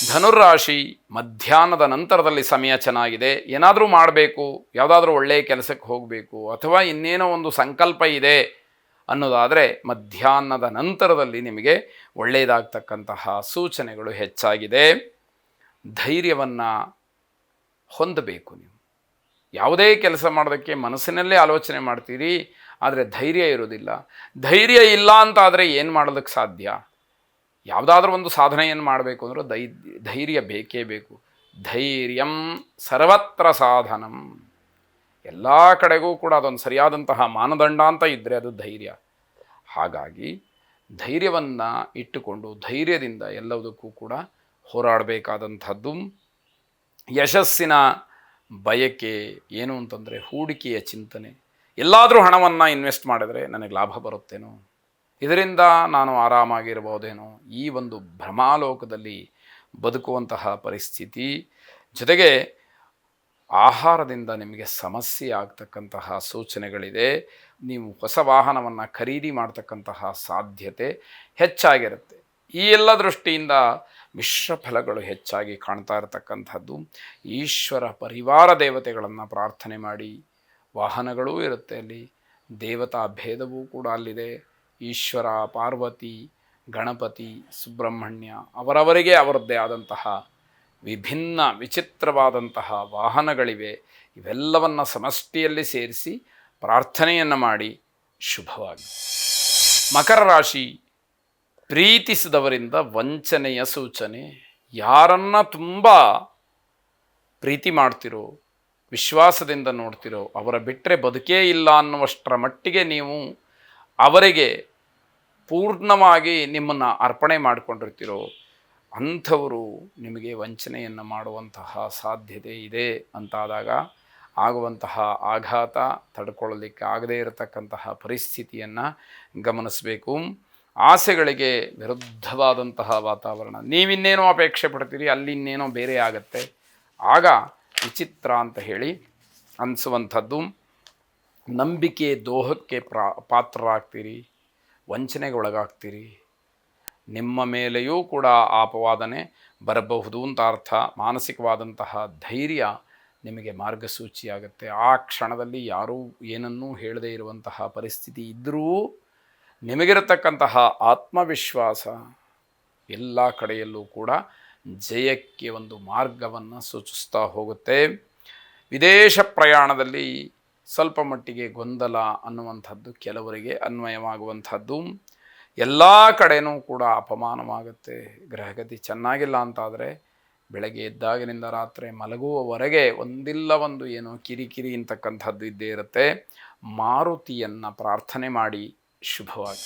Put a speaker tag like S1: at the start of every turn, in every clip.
S1: ಧನುರಾಶಿ, ಮಧ್ಯಾಹ್ನದ ನಂತರದಲ್ಲಿ ಸಮಯ ಚೆನ್ನಾಗಿದೆ. ಏನಾದರೂ ಮಾಡಬೇಕು, ಯಾವುದಾದ್ರೂ ಒಳ್ಳೆಯ ಕೆಲಸಕ್ಕೆ ಹೋಗಬೇಕು, ಅಥವಾ ಇನ್ನೇನೋ ಒಂದು ಸಂಕಲ್ಪ ಇದೆ ಅನ್ನೋದಾದರೆ ಮಧ್ಯಾಹ್ನದ ನಂತರದಲ್ಲಿ ನಿಮಗೆ ಒಳ್ಳೆಯದಾಗ್ತಕ್ಕಂತಹ ಸೂಚನೆಗಳು ಹೆಚ್ಚಾಗಿದೆ. ಧೈರ್ಯವನ್ನು ಹೊಂದಬೇಕು. ನೀವು ಯಾವುದೇ ಕೆಲಸ ಮಾಡೋದಕ್ಕೆ ಮನಸ್ಸಿನಲ್ಲೇ ಆಲೋಚನೆ ಮಾಡ್ತೀರಿ, ಆದರೆ ಧೈರ್ಯ ಇರೋದಿಲ್ಲ. ಧೈರ್ಯ ಇಲ್ಲ ಅಂತಾದರೆ ಏನು ಮಾಡೋದಕ್ಕೆ ಸಾಧ್ಯ? ಯಾವುದಾದ್ರೂ ಒಂದು ಸಾಧನೆಯನ್ನು ಮಾಡಬೇಕು ಅಂದರೆ ಧೈರ್ಯ ಬೇಕೇ ಬೇಕು. ಧೈರ್ಯಂ ಸರ್ವತ್ರ ಸಾಧನಂ. ಎಲ್ಲ ಕಡೆಗೂ ಕೂಡ ಅದೊಂದು ಸರಿಯಾದಂತಹ ಮಾನದಂಡ ಅಂತ ಇದ್ದರೆ ಅದು ಧೈರ್ಯ. ಹಾಗಾಗಿ ಧೈರ್ಯವನ್ನು ಇಟ್ಟುಕೊಂಡು ಧೈರ್ಯದಿಂದ ಎಲ್ಲದಕ್ಕೂ ಕೂಡ ಹೋರಾಡಬೇಕಾದಂಥದ್ದು. ಯಶಸ್ಸಿನ ಬಯಕೆ ಏನು ಅಂತಂದರೆ ಹೂಡಿಕೆಯ ಚಿಂತನೆ. ಎಲ್ಲಾದರೂ ಹಣವನ್ನು ಇನ್ವೆಸ್ಟ್ ಮಾಡಿದರೆ ನನಗೆ ಲಾಭ ಬರುತ್ತೇನೋ, ಇದರಿಂದ ನಾನು ಆರಾಮಾಗಿರ್ಬೋದೇನೋ, ಈ ಒಂದು ಭ್ರಮಾಲೋಕದಲ್ಲಿ ಬದುಕುವಂತಹ ಪರಿಸ್ಥಿತಿ. ಜೊತೆಗೆ ಆಹಾರದಿಂದ ನಿಮಗೆ ಸಮಸ್ಯೆ ಆಗ್ತಕ್ಕಂತಹ ಸೂಚನೆಗಳಿದೆ. ನೀವು ಹೊಸ ವಾಹನವನ್ನು ಖರೀದಿ ಮಾಡ್ತಕ್ಕಂತಹ ಸಾಧ್ಯತೆ ಹೆಚ್ಚಾಗಿರುತ್ತೆ. ಈ ಎಲ್ಲ ದೃಷ್ಟಿಯಿಂದ ಮಿಶ್ರ ಫಲಗಳು ಹೆಚ್ಚಾಗಿ ಕಾಣ್ತಾ ಇರತಕ್ಕಂಥದ್ದು. ಈಶ್ವರ ಪರಿವಾರ ದೇವತೆಗಳನ್ನು ಪ್ರಾರ್ಥನೆ ಮಾಡಿ. ವಾಹನಗಳೂ ಇರುತ್ತೆ ಅಲ್ಲಿ, ದೇವತಾ ಭೇದವೂ ಕೂಡ ಅಲ್ಲಿದೆ. ಈಶ್ವರ, ಪಾರ್ವತಿ, ಗಣಪತಿ, ಸುಬ್ರಹ್ಮಣ್ಯ ಅವರವರಿಗೆ ಅವರದ್ದೇ ಆದಂತಹ ವಿಭಿನ್ನ ವಿಚಿತ್ರವಾದಂತಹ ವಾಹನಗಳಿವೆ. ಇವೆಲ್ಲವನ್ನು ಸಮಷ್ಟಿಯಲ್ಲಿ ಸೇರಿಸಿ ಪ್ರಾರ್ಥನೆಯನ್ನು ಮಾಡಿ ಶುಭವಾಗಿ. ಮಕರ ರಾಶಿ, ಪ್ರೀತಿಸಿದವರಿಂದ ವಂಚನೆಯ ಸೂಚನೆ. ಯಾರನ್ನು ತುಂಬ ಪ್ರೀತಿ ಮಾಡ್ತಿರೋ, ವಿಶ್ವಾಸದಿಂದ ನೋಡ್ತಿರೋ, ಅವರ ಬಿಟ್ಟರೆ ಬದುಕೇ ಇಲ್ಲ ಅನ್ನುವಷ್ಟರ ಮಟ್ಟಿಗೆ ನೀವು ಅವರಿಗೆ ಪೂರ್ಣವಾಗಿ ನಿಮ್ಮನ್ನು ಅರ್ಪಣೆ ಮಾಡಿಕೊಂಡಿರ್ತೀರೋ ಅಂಥವರು ನಿಮಗೆ ವಂಚನೆಯನ್ನು ಮಾಡುವಂತಹ ಸಾಧ್ಯತೆ ಇದೆ ಅಂತಾದಾಗ ಆಗುವಂತಹ ಆಘಾತ ತಡ್ಕೊಳ್ಳಲಿಕ್ಕೆ ಆಗದೇ ಇರತಕ್ಕಂತಹ ಪರಿಸ್ಥಿತಿಯನ್ನು ಗಮನಿಸಬೇಕು. ಆಸೆಗಳಿಗೆ ವಿರುದ್ಧವಾದಂತಹ ವಾತಾವರಣ. ನೀವಿನ್ನೇನೋ ಅಪೇಕ್ಷೆ ಪಡ್ತೀರಿ, ಅಲ್ಲಿ ಇನ್ನೇನೋ ಬೇರೆ ಆಗತ್ತೆ. ಆಗ ವಿಚಿತ್ರ ಅಂತ ಹೇಳಿ ಅನಿಸುವಂಥದ್ದು. ನಂಬಿಕೆ ದ್ರೋಹಕ್ಕೆ ಪಾತ್ರರಾಗ್ತೀರಿ, ವಂಚನೆಗೆ ಒಳಗಾಗ್ತೀರಿ. ನಿಮ್ಮ ಮೇಲೆಯೂ ಕೂಡ ಅಪವಾದನೆ ಬರಬಹುದು ಅಂತ ಅರ್ಥ. ಮಾನಸಿಕವಾದಂತಹ ಧೈರ್ಯ ನಿಮಗೆ ಮಾರ್ಗಸೂಚಿಯಾಗುತ್ತೆ. ಆ ಕ್ಷಣದಲ್ಲಿ ಯಾರೂ ಏನನ್ನೂ ಹೇಳದೇ ಇರುವಂತಹ ಪರಿಸ್ಥಿತಿ ಇದ್ದರೂ ನಿಮಗಿರತಕ್ಕಂತಹ ಆತ್ಮವಿಶ್ವಾಸ ಎಲ್ಲ ಕಡೆಯಲ್ಲೂ ಕೂಡ ಜಯಕ್ಕೆ ಒಂದು ಮಾರ್ಗವನ್ನು ಸೂಚಿಸ್ತಾ ಹೋಗುತ್ತೆ. ವಿದೇಶ ಪ್ರಯಾಣದಲ್ಲಿ ಸ್ವಲ್ಪ ಮಟ್ಟಿಗೆ ಗೊಂದಲ ಅನ್ನುವಂಥದ್ದು ಕೆಲವರಿಗೆ ಅನ್ವಯವಾಗುವಂಥದ್ದು. ಎಲ್ಲ ಕಡೆಯೂ ಕೂಡ ಅಪಮಾನವಾಗುತ್ತೆ. ಗ್ರಹಗತಿ ಚೆನ್ನಾಗಿಲ್ಲ ಅಂತಾದರೆ ಬೆಳಗ್ಗೆ ಎದ್ದಾಗಿನಿಂದ ರಾತ್ರಿ ಮಲಗುವವರೆಗೆ ಒಂದಿಲ್ಲ ಒಂದು ಏನೋ ಕಿರಿಕಿರಿ ಅಂತಕ್ಕಂಥದ್ದು ಇದ್ದೇ ಇರುತ್ತೆ. ಮಾರುತಿಯನ್ನು ಪ್ರಾರ್ಥನೆ ಮಾಡಿ ಶುಭವಾಗಿ.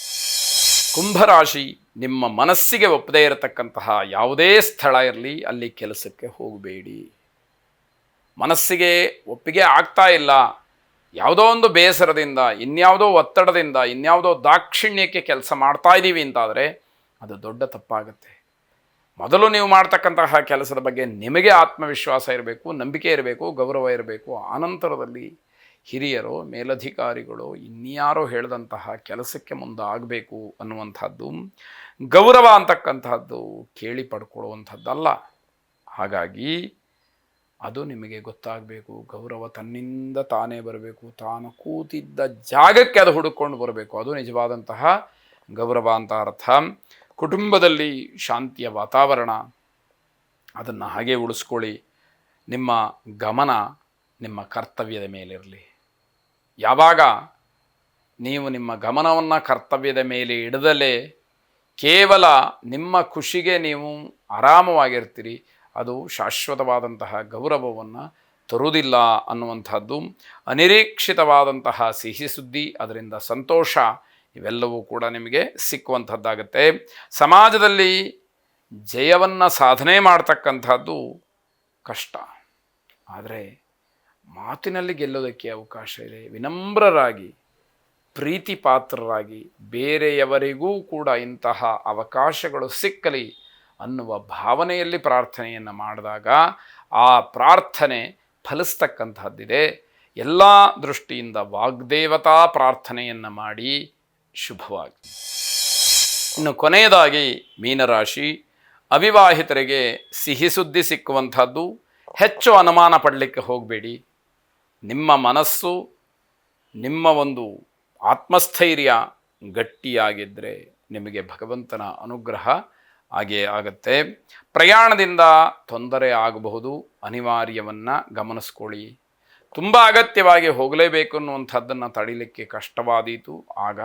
S1: ಕುಂಭರಾಶಿ, ನಿಮ್ಮ ಮನಸ್ಸಿಗೆ ಒಪ್ಪದೇ ಇರತಕ್ಕಂತಹ ಯಾವುದೇ ಸ್ಥಳ ಇರಲಿ ಅಲ್ಲಿ ಕೆಲಸಕ್ಕೆ ಹೋಗಬೇಡಿ. ಮನಸ್ಸಿಗೆ ಒಪ್ಪಿಗೆ ಆಗ್ತಾ ಇಲ್ಲ, ಯಾವುದೋ ಒಂದು ಬೇಸರದಿಂದ, ಇನ್ಯಾವುದೋ ಒತ್ತಡದಿಂದ, ಇನ್ಯಾವುದೋ ದಾಕ್ಷಿಣ್ಯಕ್ಕೆ ಕೆಲಸ ಮಾಡ್ತಾ ಇದ್ದೀವಿ ಅಂತಾದರೆ ಅದು ದೊಡ್ಡ ತಪ್ಪಾಗುತ್ತೆ. ಮೊದಲು ನೀವು ಮಾಡ್ತಕ್ಕಂತಹ ಕೆಲಸದ ಬಗ್ಗೆ ನಿಮಗೆ ಆತ್ಮವಿಶ್ವಾಸ ಇರಬೇಕು, ನಂಬಿಕೆ ಇರಬೇಕು, ಗೌರವ ಇರಬೇಕು. ಆನಂತರದಲ್ಲಿ ಹಿರಿಯರು, ಮೇಲಧಿಕಾರಿಗಳು, ಇನ್ಯಾರೋ ಹೇಳಿದಂತಹ ಕೆಲಸಕ್ಕೆ ಮುಂದಾಗಬೇಕು ಅನ್ನುವಂಥದ್ದು. ಗೌರವ ಅಂತಕ್ಕಂತಹದ್ದು ಕೇಳಿ ಪಡ್ಕೊಳ್ಳುವಂಥದ್ದಲ್ಲ. ಹಾಗಾಗಿ ಅದು ನಿಮಗೆ ಗೊತ್ತಾಗಬೇಕು. ಗೌರವ ತನ್ನಿಂದ ತಾನೇ ಬರಬೇಕು. ತಾನು ಕೂತಿದ್ದ ಜಾಗಕ್ಕೆ ಅದು ಹುಡುಕೊಂಡು ಬರಬೇಕು. ಅದು ನಿಜವಾದಂತಹ ಗೌರವ ಅಂತ ಅರ್ಥ. ಕುಟುಂಬದಲ್ಲಿ ಶಾಂತಿಯ ವಾತಾವರಣ, ಅದನ್ನು ಹಾಗೆ ಉಳಿಸ್ಕೊಳ್ಳಿ. ನಿಮ್ಮ ಗಮನ ನಿಮ್ಮ ಕರ್ತವ್ಯದ ಮೇಲಿರಲಿ. ಯಾವಾಗ ನೀವು ನಿಮ್ಮ ಗಮನವನ್ನು ಕರ್ತವ್ಯದ ಮೇಲೆ ಇಡದಲೇ ಕೇವಲ ನಿಮ್ಮ ಖುಷಿಗೆ ನೀವು ಆರಾಮವಾಗಿರ್ತೀರಿ, ಅದು ಶಾಶ್ವತವಾದಂತಹ ಗೌರವವನ್ನು ತರುವುದಿಲ್ಲ ಅನ್ನುವಂಥದ್ದು. ಅನಿರೀಕ್ಷಿತವಾದಂತಹ ಸಿಹಿ ಸುದ್ದಿ, ಅದರಿಂದ ಸಂತೋಷ, ಇವೆಲ್ಲವೂ ಕೂಡ ನಿಮಗೆ ಸಿಕ್ಕುವಂಥದ್ದಾಗುತ್ತೆ. ಸಮಾಜದಲ್ಲಿ ಜಯವನ್ನು ಸಾಧನೆ ಮಾಡ್ತಕ್ಕಂಥದ್ದು ಕಷ್ಟ, ಆದರೆ ಮಾತಿನಲ್ಲಿ ಗೆಲ್ಲೋದಕ್ಕೆ ಅವಕಾಶ ಇದೆ. ವಿನಮ್ರರಾಗಿ, ಪ್ರೀತಿ ಪಾತ್ರರಾಗಿ, ಬೇರೆಯವರಿಗೂ ಕೂಡ ಇಂತಹ ಅವಕಾಶಗಳು ಸಿಕ್ಕಲಿ ಅನ್ನುವ ಭಾವನೆಯಲ್ಲಿ ಪ್ರಾರ್ಥನೆಯನ್ನು ಮಾಡಿದಾಗ ಆ ಪ್ರಾರ್ಥನೆ ಫಲಿಸ್ತಕ್ಕಂತಹದ್ದಿದೆ. ಎಲ್ಲ ದೃಷ್ಟಿಯಿಂದ ವಾಗ್ದೇವತಾ ಪ್ರಾರ್ಥನೆಯನ್ನು ಮಾಡಿ ಶುಭವಾಗಿ. ಇನ್ನು ಕೊನೆಯದಾಗಿ ಮೀನರಾಶಿ, ಅವಿವಾಹಿತರಿಗೆ ಸಿಹಿ ಸುದ್ದಿ ಸಿಕ್ಕುವಂಥದ್ದು. ಹೆಚ್ಚು ಅನುಮಾನ ಪಡಲಿಕ್ಕೆ ಹೋಗಬೇಡಿ. ನಿಮ್ಮ ಮನಸ್ಸು, ನಿಮ್ಮ ಒಂದು ಆತ್ಮಸ್ಥೈರ್ಯ ಗಟ್ಟಿಯಾಗಿದ್ದರೆ ನಿಮಗೆ ಭಗವಂತನ ಅನುಗ್ರಹ ಹಾಗೇ ಆಗತ್ತೆ. ಪ್ರಯಾಣದಿಂದ ತೊಂದರೆ ಆಗಬಹುದು, ಅನಿವಾರ್ಯವನ್ನು ಗಮನಿಸ್ಕೊಳ್ಳಿ. ತುಂಬ ಅಗತ್ಯವಾಗಿ ಹೋಗಲೇಬೇಕು ಅನ್ನುವಂಥದ್ದನ್ನು ತಡಿಲಿಕ್ಕೆ ಕಷ್ಟವಾದೀತು, ಆಗ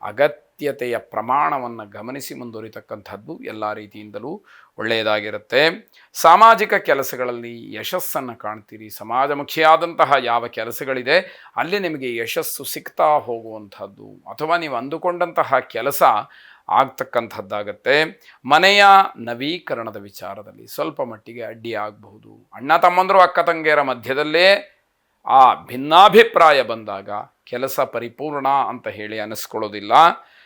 S1: ಅಗತ್ಯತೆಯ ಪ್ರಮಾಣವನ್ನು ಗಮನಿಸಿ ಮುಂದುವರಿತಕ್ಕಂಥದ್ದು ಎಲ್ಲ ರೀತಿಯಿಂದಲೂ ಒಳ್ಳೆಯದಾಗಿರುತ್ತೆ. ಸಾಮಾಜಿಕ ಕೆಲಸಗಳಲ್ಲಿ ಯಶಸ್ಸನ್ನು ಕಾಣ್ತೀರಿ. ಸಮಾಜಮುಖಿಯಾದಂತಹ ಯಾವ ಕೆಲಸಗಳಿದೆ ಅಲ್ಲಿ ನಿಮಗೆ ಯಶಸ್ಸು ಸಿಗ್ತಾ ಹೋಗುವಂಥದ್ದು, ಅಥವಾ ನೀವು ಅಂದುಕೊಂಡಂತಹ ಕೆಲಸ ಆಗ್ತಕ್ಕಂಥದ್ದಾಗತ್ತೆ. ಮನೆಯ ನವೀಕರಣದ ವಿಚಾರದಲ್ಲಿ ಸ್ವಲ್ಪ ಮಟ್ಟಿಗೆ ಅಡ್ಡಿ ಆಗಬಹುದು. ಅಣ್ಣ ತಮ್ಮಂದರು ಅಕ್ಕ ತಂಗಿಯರ ಮಧ್ಯದಲ್ಲೇ ಆ ಭಿನ್ನಾಭಿಪ್ರಾಯ ಬಂದಾಗ ಕೆಲಸ ಪರಿಪೂರ್ಣ ಅಂತ ಹೇಳಿ ಅನ್ನಿಸ್ಕೊಳ್ಳೋದಿಲ್ಲ.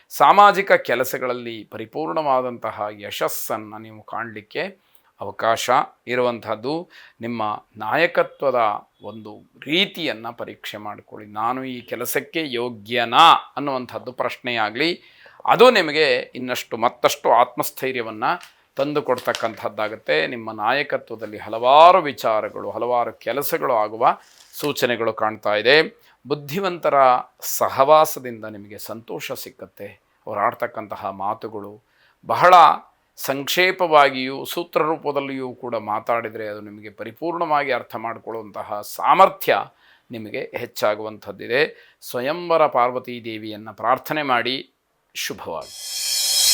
S1: ಸಾಮಾಜಿಕ ಕೆಲಸಗಳಲ್ಲಿ ಪರಿಪೂರ್ಣವಾದಂತಹ ಯಶಸ್ಸನ್ನು ನೀವು ಕಾಣಲಿಕ್ಕೆ ಅವಕಾಶ ಇರುವಂಥದ್ದು. ನಿಮ್ಮ ನಾಯಕತ್ವದ ಒಂದು ರೀತಿಯನ್ನು ಪರೀಕ್ಷೆ ಮಾಡಿಕೊಳ್ಳಿ. ನಾನು ಈ ಕೆಲಸಕ್ಕೆ ಯೋಗ್ಯನಾ ಅನ್ನುವಂಥದ್ದು ಪ್ರಶ್ನೆಯಾಗಲಿ, ಅದು ನಿಮಗೆ ಮತ್ತಷ್ಟು ಆತ್ಮಸ್ಥೈರ್ಯವನ್ನು ತಂದು ಕೊಡ್ತಕ್ಕಂಥದ್ದಾಗುತ್ತೆ. ನಿಮ್ಮ ನಾಯಕತ್ವದಲ್ಲಿ ಹಲವಾರು ವಿಚಾರಗಳು, ಹಲವಾರು ಕೆಲಸಗಳು ಆಗುವ ಸೂಚನೆಗಳು ಕಾಣ್ತಾ ಇದೆ. ಬುದ್ಧಿವಂತರ ಸಹವಾಸದಿಂದ ನಿಮಗೆ ಸಂತೋಷ ಸಿಕ್ಕತ್ತೆ. ಅವರು ಆಡ್ತಕ್ಕಂತಹ ಮಾತುಗಳು ಬಹಳ ಸಂಕ್ಷೇಪವಾಗಿಯೂ ಸೂತ್ರ ರೂಪದಲ್ಲಿಯೂ ಕೂಡ ಮಾತಾಡಿದರೆ ಅದು ನಿಮಗೆ ಪರಿಪೂರ್ಣವಾಗಿ ಅರ್ಥ ಮಾಡಿಕೊಳ್ಳುವಂತಹ ಸಾಮರ್ಥ್ಯ ನಿಮಗೆ ಹೆಚ್ಚಾಗುವಂಥದ್ದಿದೆ. ಸ್ವಯಂವರ ಪಾರ್ವತೀ ದೇವಿಯನ್ನು ಪ್ರಾರ್ಥನೆ ಮಾಡಿ. ಶುಭವಾಗಿ.